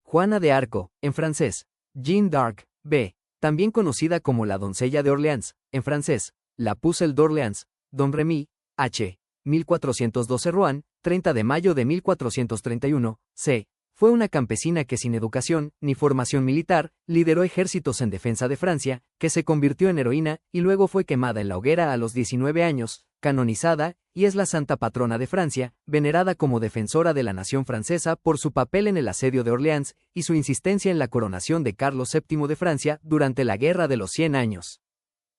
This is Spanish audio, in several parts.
Juana de Arco, en francés, Jeanne d'Arc, b. También conocida como la doncella de Orleans, en francés, la Pucelle d'Orléans, Don Remy, h. 1412 Rouen, 30 de mayo de 1431, c. Fue una campesina que sin educación, ni formación militar, lideró ejércitos en defensa de Francia, que se convirtió en heroína, y luego fue quemada en la hoguera a los 19 años, canonizada, y es la santa patrona de Francia, venerada como defensora de la nación francesa por su papel en el asedio de Orleans, y su insistencia en la coronación de Carlos VII de Francia durante la Guerra de los 100 años.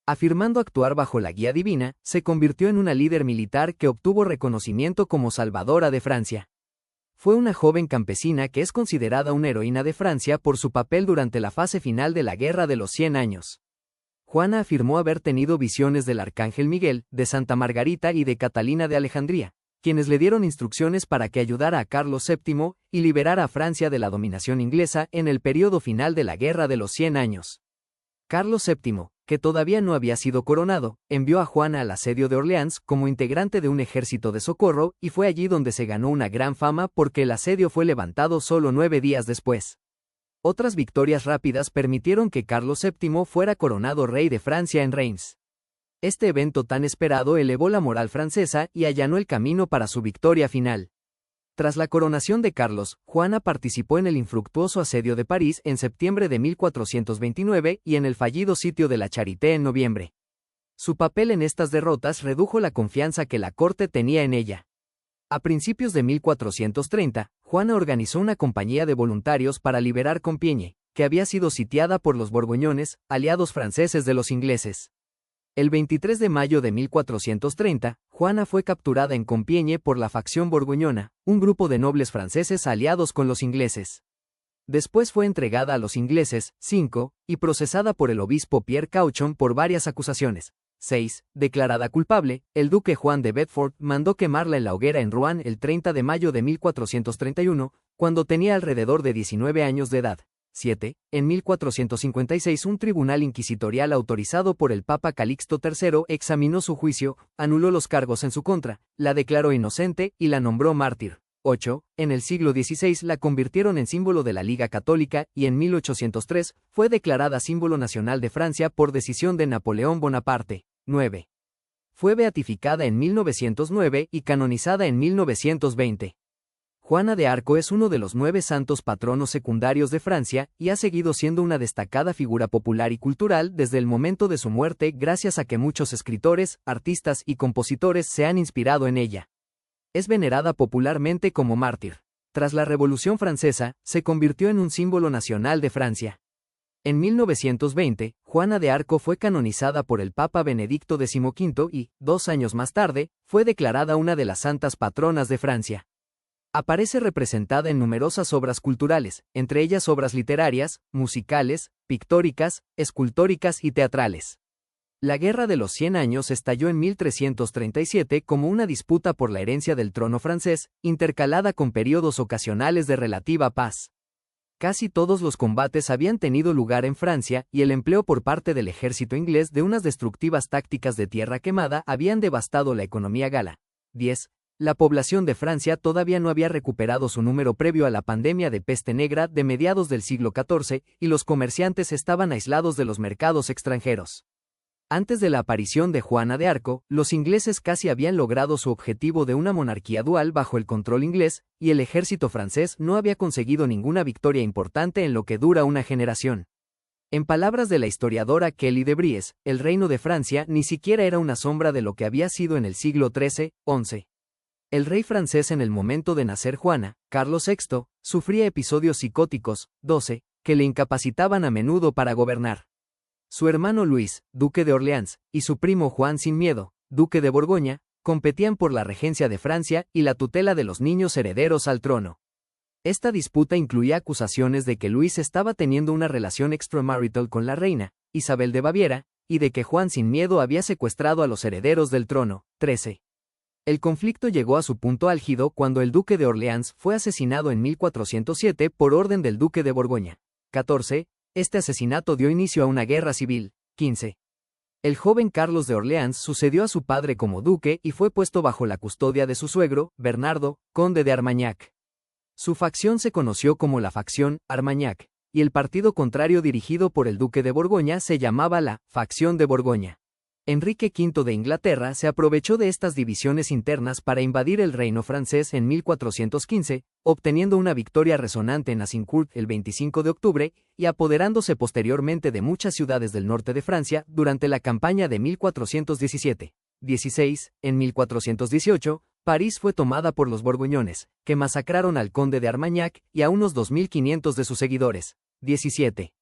Afirmando actuar bajo la guía divina, se convirtió en una líder militar que obtuvo reconocimiento como salvadora de Francia. Fue una joven campesina que es considerada una heroína de Francia por su papel durante la fase final de la Guerra de los 100 años. Juana afirmó haber tenido visiones del Arcángel Miguel, de Santa Margarita y de Catalina de Alejandría, quienes le dieron instrucciones para que ayudara a Carlos VII y liberara a Francia de la dominación inglesa en el periodo final de la Guerra de los 100 años. Carlos VII, que todavía no había sido coronado, envió a Juana al asedio de Orleans como integrante de un ejército de socorro y fue allí donde se ganó una gran fama porque el asedio fue levantado solo 9 días después. Otras victorias rápidas permitieron que Carlos VII fuera coronado rey de Francia en Reims. Este evento tan esperado elevó la moral francesa y allanó el camino para su victoria final. Tras la coronación de Carlos, Juana participó en el infructuoso asedio de París en septiembre de 1429 y en el fallido sitio de la Charité en noviembre. Su papel en estas derrotas redujo la confianza que la corte tenía en ella. A principios de 1430, Juana organizó una compañía de voluntarios para liberar Compiègne, que había sido sitiada por los borgoñones, aliados franceses de los ingleses. El 23 de mayo de 1430, Juana fue capturada en Compiègne por la facción borgoñona, un grupo de nobles franceses aliados con los ingleses. Después fue entregada a los ingleses, 5, y procesada por el obispo Pierre Cauchon por varias acusaciones. 6. Declarada culpable, el duque Juan de Bedford mandó quemarla en la hoguera en Rouen el 30 de mayo de 1431, cuando tenía alrededor de 19 años de edad. 7. En 1456 un tribunal inquisitorial autorizado por el Papa Calixto III examinó su juicio, anuló los cargos en su contra, la declaró inocente y la nombró mártir. 8. En el siglo XVI la convirtieron en símbolo de la Liga Católica y en 1803 fue declarada símbolo nacional de Francia por decisión de Napoleón Bonaparte. 9. Fue beatificada en 1909 y canonizada en 1920. Juana de Arco es uno de los 9 santos patronos secundarios de Francia y ha seguido siendo una destacada figura popular y cultural desde el momento de su muerte gracias a que muchos escritores, artistas y compositores se han inspirado en ella. Es venerada popularmente como mártir. Tras la Revolución Francesa, se convirtió en un símbolo nacional de Francia. En 1920, Juana de Arco fue canonizada por el Papa Benedicto XV y, 2 años más tarde, fue declarada una de las santas patronas de Francia. Aparece representada en numerosas obras culturales, entre ellas obras literarias, musicales, pictóricas, escultóricas y teatrales. La Guerra de los 100 años estalló en 1337 como una disputa por la herencia del trono francés, intercalada con periodos ocasionales de relativa paz. Casi todos los combates habían tenido lugar en Francia y el empleo por parte del ejército inglés de unas destructivas tácticas de tierra quemada habían devastado la economía gala. 10. La población de Francia todavía no había recuperado su número previo a la pandemia de peste negra de mediados del siglo XIV y los comerciantes estaban aislados de los mercados extranjeros. Antes de la aparición de Juana de Arco, los ingleses casi habían logrado su objetivo de una monarquía dual bajo el control inglés, y el ejército francés no había conseguido ninguna victoria importante en lo que dura una generación. En palabras de la historiadora Kelly de Vries, el reino de Francia ni siquiera era una sombra de lo que había sido en el siglo XIII-XI. El rey francés en el momento de nacer Juana, Carlos VI, sufría episodios psicóticos, 12, que le incapacitaban a menudo para gobernar. Su hermano Luis, duque de Orleans, y su primo Juan sin Miedo, duque de Borgoña, competían por la regencia de Francia y la tutela de los niños herederos al trono. Esta disputa incluía acusaciones de que Luis estaba teniendo una relación extramarital con la reina, Isabel de Baviera, y de que Juan sin Miedo había secuestrado a los herederos del trono. 13. El conflicto llegó a su punto álgido cuando el duque de Orleans fue asesinado en 1407 por orden del duque de Borgoña. 14. Este asesinato dio inicio a una guerra civil. 15. El joven Carlos de Orleans sucedió a su padre como duque y fue puesto bajo la custodia de su suegro, Bernardo, conde de Armagnac. Su facción se conoció como la facción Armagnac, y el partido contrario dirigido por el duque de Borgoña se llamaba la facción de Borgoña. Enrique V de Inglaterra se aprovechó de estas divisiones internas para invadir el reino francés en 1415, obteniendo una victoria resonante en Azincourt el 25 de octubre y apoderándose posteriormente de muchas ciudades del norte de Francia durante la campaña de 1417-16. En 1418, París fue tomada por los borgoñones, que masacraron al conde de Armagnac y a unos 2.500 de sus seguidores. 17.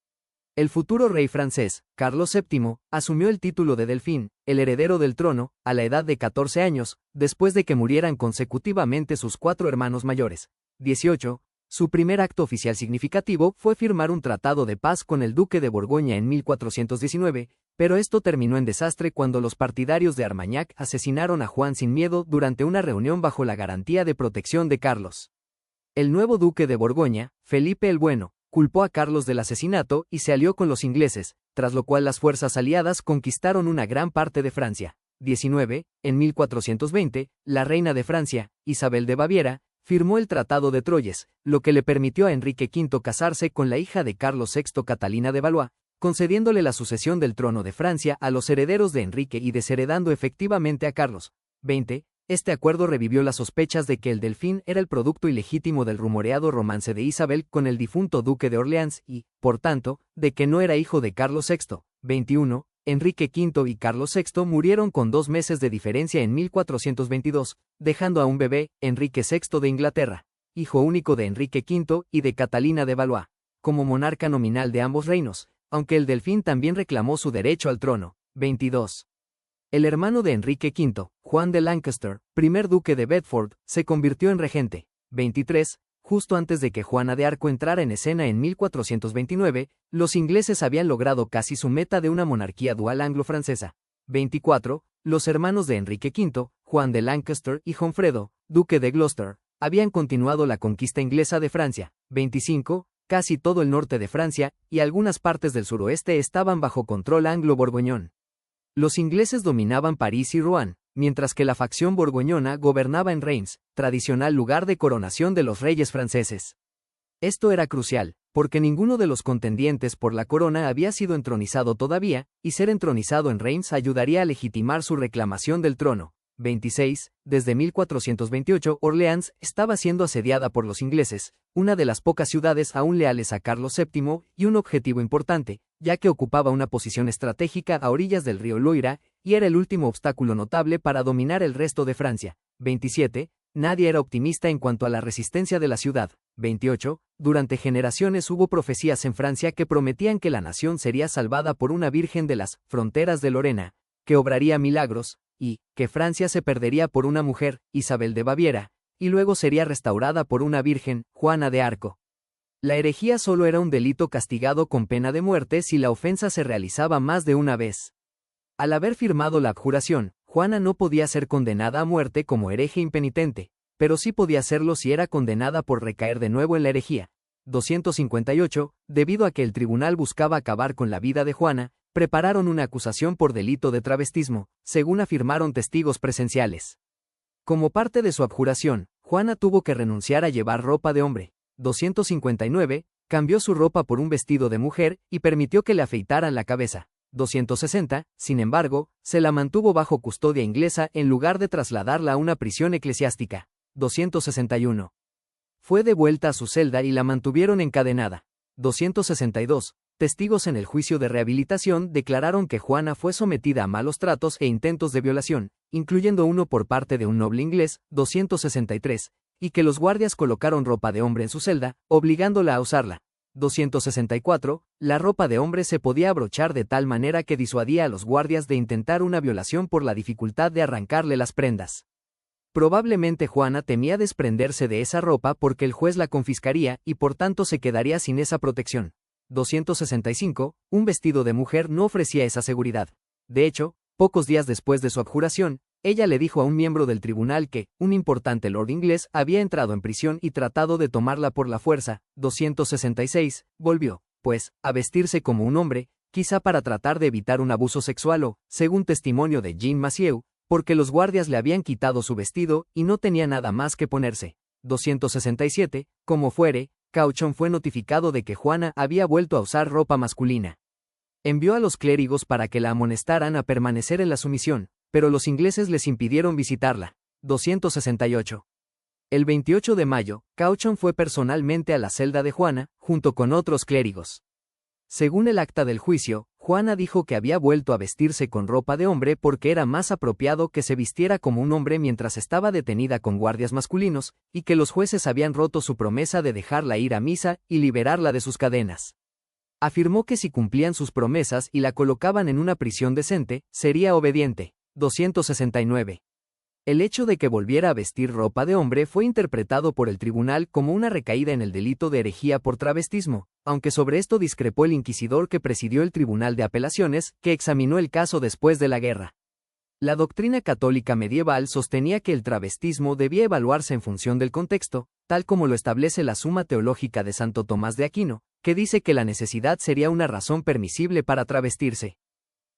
El futuro rey francés, Carlos VII, asumió el título de Delfín, el heredero del trono, a la edad de 14 años, después de que murieran consecutivamente sus 4 hermanos mayores. 18. Su primer acto oficial significativo fue firmar un tratado de paz con el duque de Borgoña en 1419, pero esto terminó en desastre cuando los partidarios de Armagnac asesinaron a Juan sin miedo durante una reunión bajo la garantía de protección de Carlos. El nuevo duque de Borgoña, Felipe el Bueno, culpó a Carlos del asesinato y se alió con los ingleses, tras lo cual las fuerzas aliadas conquistaron una gran parte de Francia. 19. En 1420, la reina de Francia, Isabel de Baviera, firmó el Tratado de Troyes, lo que le permitió a Enrique V casarse con la hija de Carlos VI, Catalina de Valois, concediéndole la sucesión del trono de Francia a los herederos de Enrique y desheredando efectivamente a Carlos. 20. Este acuerdo revivió las sospechas de que el Delfín era el producto ilegítimo del rumoreado romance de Isabel con el difunto duque de Orleans y, por tanto, de que no era hijo de Carlos VI. 21. Enrique V y Carlos VI murieron con 2 meses de diferencia en 1422, dejando a un bebé, Enrique VI de Inglaterra, hijo único de Enrique V y de Catalina de Valois, como monarca nominal de ambos reinos, aunque el Delfín también reclamó su derecho al trono. 22. El hermano de Enrique V, Juan de Lancaster, primer duque de Bedford, se convirtió en regente. 23. Justo antes de que Juana de Arco entrara en escena en 1429, los ingleses habían logrado casi su meta de una monarquía dual anglo-francesa. 24. Los hermanos de Enrique V, Juan de Lancaster y Jonfredo, duque de Gloucester, habían continuado la conquista inglesa de Francia. 25. Casi todo el norte de Francia y algunas partes del suroeste estaban bajo control anglo-borgoñón. Los ingleses dominaban París y Rouen, mientras que la facción borgoñona gobernaba en Reims, tradicional lugar de coronación de los reyes franceses. Esto era crucial, porque ninguno de los contendientes por la corona había sido entronizado todavía, y ser entronizado en Reims ayudaría a legitimar su reclamación del trono. 26. Desde 1428, Orleans estaba siendo asediada por los ingleses, una de las pocas ciudades aún leales a Carlos VII y un objetivo importante, ya que ocupaba una posición estratégica a orillas del río Loira y era el último obstáculo notable para dominar el resto de Francia. 27. Nadie era optimista en cuanto a la resistencia de la ciudad. 28. Durante generaciones hubo profecías en Francia que prometían que la nación sería salvada por una virgen de las fronteras de Lorena, que obraría milagros, y que Francia se perdería por una mujer, Isabel de Baviera, y luego sería restaurada por una virgen, Juana de Arco. La herejía solo era un delito castigado con pena de muerte si la ofensa se realizaba más de una vez. Al haber firmado la abjuración, Juana no podía ser condenada a muerte como hereje impenitente, pero sí podía serlo si era condenada por recaer de nuevo en la herejía. 258, debido a que el tribunal buscaba acabar con la vida de Juana, prepararon una acusación por delito de travestismo, según afirmaron testigos presenciales. Como parte de su abjuración, Juana tuvo que renunciar a llevar ropa de hombre. 259, cambió su ropa por un vestido de mujer y permitió que le afeitaran la cabeza. 260, sin embargo, se la mantuvo bajo custodia inglesa en lugar de trasladarla a una prisión eclesiástica. 261. Fue devuelta a su celda y la mantuvieron encadenada. 262. Testigos en el juicio de rehabilitación declararon que Juana fue sometida a malos tratos e intentos de violación, incluyendo uno por parte de un noble inglés. 263. Y que los guardias colocaron ropa de hombre en su celda, obligándola a usarla. 264. La ropa de hombre se podía abrochar de tal manera que disuadía a los guardias de intentar una violación por la dificultad de arrancarle las prendas. Probablemente Juana temía desprenderse de esa ropa porque el juez la confiscaría y por tanto se quedaría sin esa protección. 265. Un vestido de mujer no ofrecía esa seguridad. De hecho, pocos días después de su abjuración, ella le dijo a un miembro del tribunal que un importante lord inglés había entrado en prisión y tratado de tomarla por la fuerza. 266. Volvió, pues, a vestirse como un hombre, quizá para tratar de evitar un abuso sexual o, según testimonio de Jean Massieu, porque los guardias le habían quitado su vestido y no tenía nada más que ponerse. 267, como fuere, Cauchon fue notificado de que Juana había vuelto a usar ropa masculina. Envió a los clérigos para que la amonestaran a permanecer en la sumisión, pero los ingleses les impidieron visitarla. 268. El 28 de mayo, Cauchon fue personalmente a la celda de Juana, junto con otros clérigos. Según el acta del juicio, Juana dijo que había vuelto a vestirse con ropa de hombre porque era más apropiado que se vistiera como un hombre mientras estaba detenida con guardias masculinos, y que los jueces habían roto su promesa de dejarla ir a misa y liberarla de sus cadenas. Afirmó que si cumplían sus promesas y la colocaban en una prisión decente, sería obediente. 269. El hecho de que volviera a vestir ropa de hombre fue interpretado por el tribunal como una recaída en el delito de herejía por travestismo, aunque sobre esto discrepó el inquisidor que presidió el Tribunal de Apelaciones, que examinó el caso después de la guerra. La doctrina católica medieval sostenía que el travestismo debía evaluarse en función del contexto, tal como lo establece la Suma Teológica de Santo Tomás de Aquino, que dice que la necesidad sería una razón permisible para travestirse.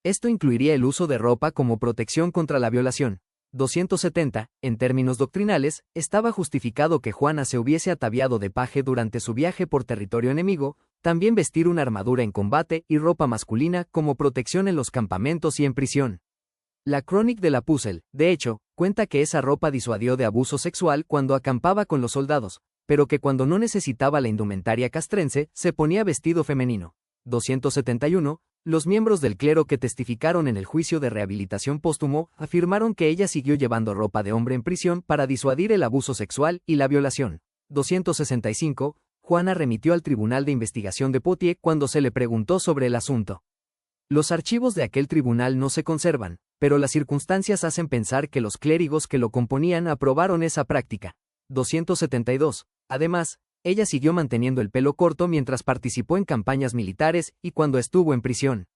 Esto incluiría el uso de ropa como protección contra la violación. 270, en términos doctrinales, estaba justificado que Juana se hubiese ataviado de paje durante su viaje por territorio enemigo, también vestir una armadura en combate y ropa masculina como protección en los campamentos y en prisión. La Chronique de la Pucelle, de hecho, cuenta que esa ropa disuadió de abuso sexual cuando acampaba con los soldados, pero que cuando no necesitaba la indumentaria castrense, se ponía vestido femenino. 271, los miembros del clero que testificaron en el juicio de rehabilitación póstumo afirmaron que ella siguió llevando ropa de hombre en prisión para disuadir el abuso sexual y la violación. 265, Juana remitió al Tribunal de Investigación de Poitiers cuando se le preguntó sobre el asunto. Los archivos de aquel tribunal no se conservan, pero las circunstancias hacen pensar que los clérigos que lo componían aprobaron esa práctica. 272. Además, ella siguió manteniendo el pelo corto mientras participó en campañas militares y cuando estuvo en prisión.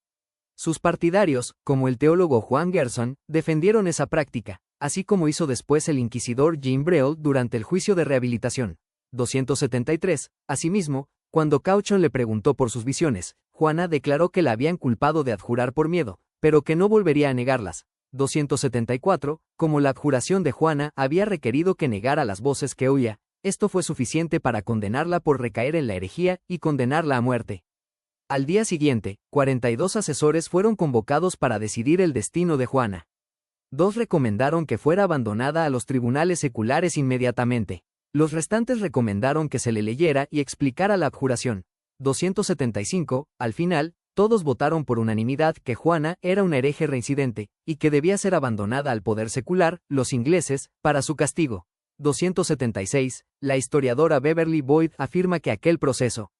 Sus partidarios, como el teólogo Juan Gerson, defendieron esa práctica, así como hizo después el inquisidor Jean Breul durante el juicio de rehabilitación. 273. Asimismo, cuando Cauchon le preguntó por sus visiones, Juana declaró que la habían culpado de adjurar por miedo, pero que no volvería a negarlas. 274. Como la adjuración de Juana había requerido que negara las voces que oía, esto fue suficiente para condenarla por recaer en la herejía y condenarla a muerte. Al día siguiente, 42 asesores fueron convocados para decidir el destino de Juana. 2 recomendaron que fuera abandonada a los tribunales seculares inmediatamente. Los restantes recomendaron que se le leyera y explicara la abjuración. 275, al final, todos votaron por unanimidad que Juana era una hereje reincidente, y que debía ser abandonada al poder secular, los ingleses, para su castigo. 276, la historiadora Beverly Boyd afirma que aquel proceso